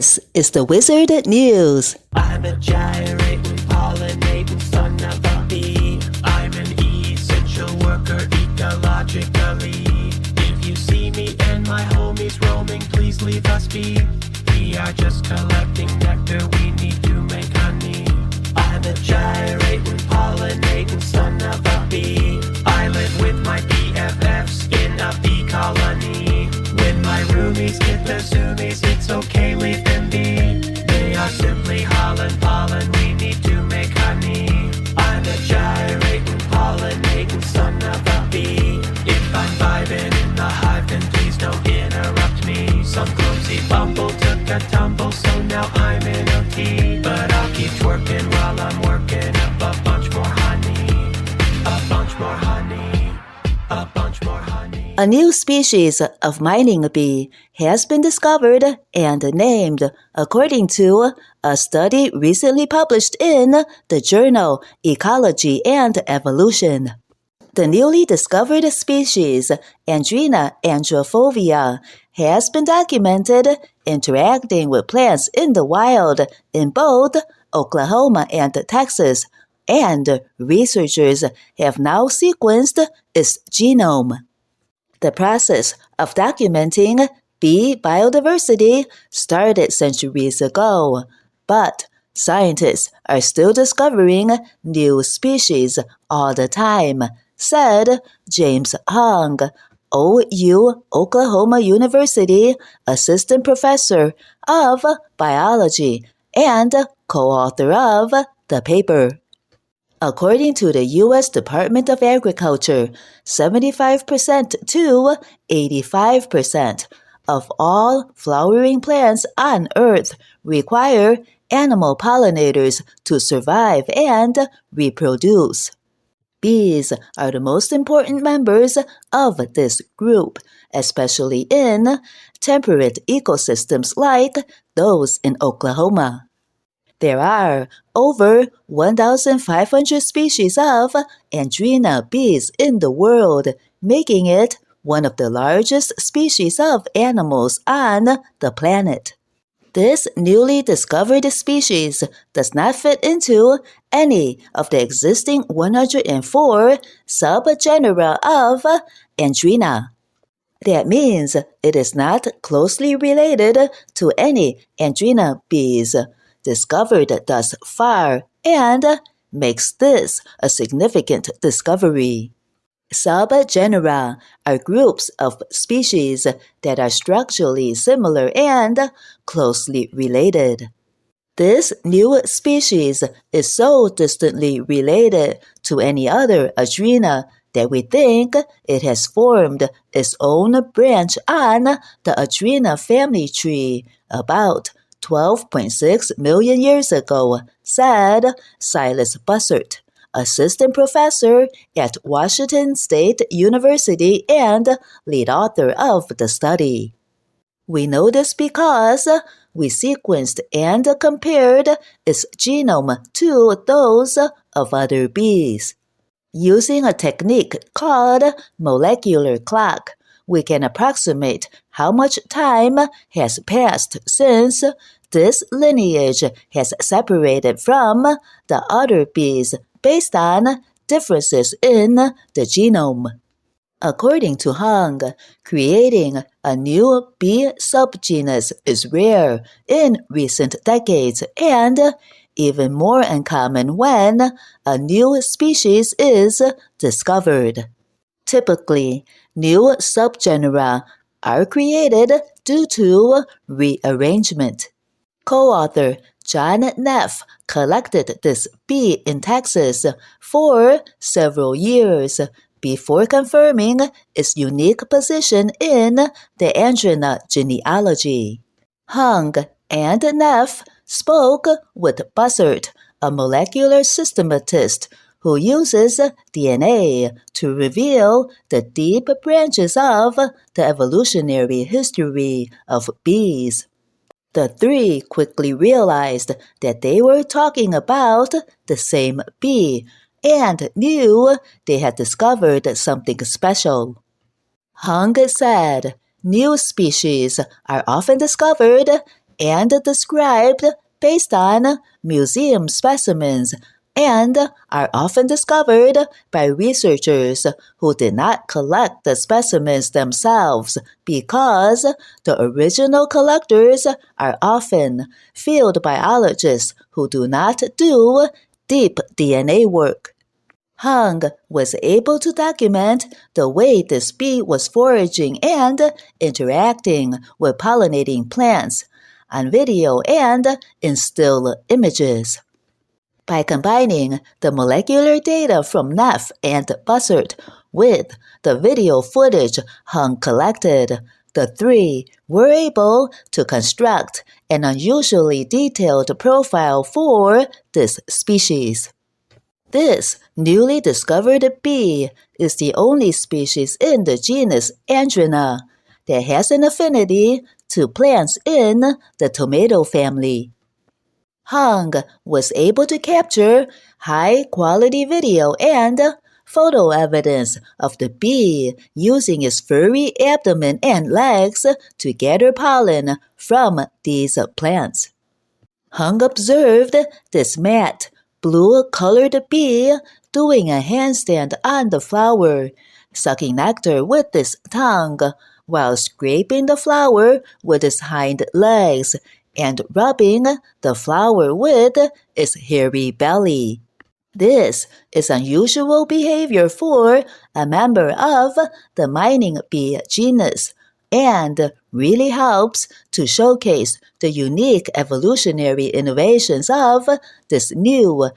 This is the Wizard News. I'm a gyrating, pollinating son of a bee. I'm an essential worker ecologically. If you see me and my homies roaming, please leave us be. We are just collecting nectar, we need to make honey. I'm a gyrating, pollinating son of a bee. I live with my BFFs in a bee colony. When my roomies get the zoomies, it's okay, leave them be. They are simply holland pollen, we need to make honey. I'm a gyrating, pollinating son of a bee. If I'm vibing in the hive, then please don't interrupt me. Some clumsy bumble took a tumble, so now I'm in OT. But I'll keep twerking while I'm working up a bunch more honey. A bunch more honey. A bunch more honey. A new species of mining bee has been discovered and named according to a study recently published in the journal Ecology and Evolution. The newly discovered species, Andrena androfovea, has been documented interacting with plants in the wild in both Oklahoma and Texas, and researchers have now sequenced its genome. The process of documenting bee biodiversity started centuries ago, but scientists are still discovering new species all the time, said James Hong, OU Oklahoma University assistant professor of biology and co-author of the paper. According to the U.S. Department of Agriculture, 75% to 85% of all flowering plants on Earth require animal pollinators to survive and reproduce. Bees are the most important members of this group, especially in temperate ecosystems like those in Oklahoma. There are over 1,500 species of Andrena bees in the world, making it one of the largest species of animals on the planet. This newly discovered species does not fit into any of the existing 104 subgenera of Andrena. That means it is not closely related to any Andrena bees discovered thus far, and makes this a significant discovery. Subgenera are groups of species that are structurally similar and closely related. This new species is so distantly related to any other Andrena that we think it has formed its own branch on the Andrena family tree about 12.6 million years ago, said Silas Bossert, assistant professor at Washington State University and lead author of the study. We know this because we sequenced and compared its genome to those of other bees. Using a technique called molecular clock, we can approximate how much time has passed since this lineage has separated from the other bees based on differences in the genome. According to Hong, creating a new bee subgenus is rare in recent decades and even more uncommon when a new species is discovered. Typically, new subgenera are created due to rearrangement. Co-author John Neff collected this bee in Texas for several years before confirming its unique position in the Andrena genealogy. Hong and Neff spoke with Bossert, a molecular systematist who uses DNA to reveal the deep branches of the evolutionary history of bees. The three quickly realized that they were talking about the same bee and knew they had discovered something special. Hong said, new species are often discovered and described based on museum specimens and are often discovered by researchers who did not collect the specimens themselves because the original collectors are often field biologists who do not do deep DNA work. Hung was able to document the way this bee was foraging and interacting with pollinating plants on video and in still images. By combining the molecular data from Neff and Bossert with the video footage Hung collected, the three were able to construct an unusually detailed profile for this species. This newly discovered bee is the only species in the genus Andrena that has an affinity to plants in the tomato family. Hung was able to capture high-quality video and photo evidence of the bee using its furry abdomen and legs to gather pollen from these plants. Hung observed this matte, blue-colored bee doing a handstand on the flower, sucking nectar with its tongue while scraping the flower with its hind legs and rubbing the flower with its hairy belly. This is unusual behavior for a member of the mining bee genus and really helps to showcase the unique evolutionary innovations of this new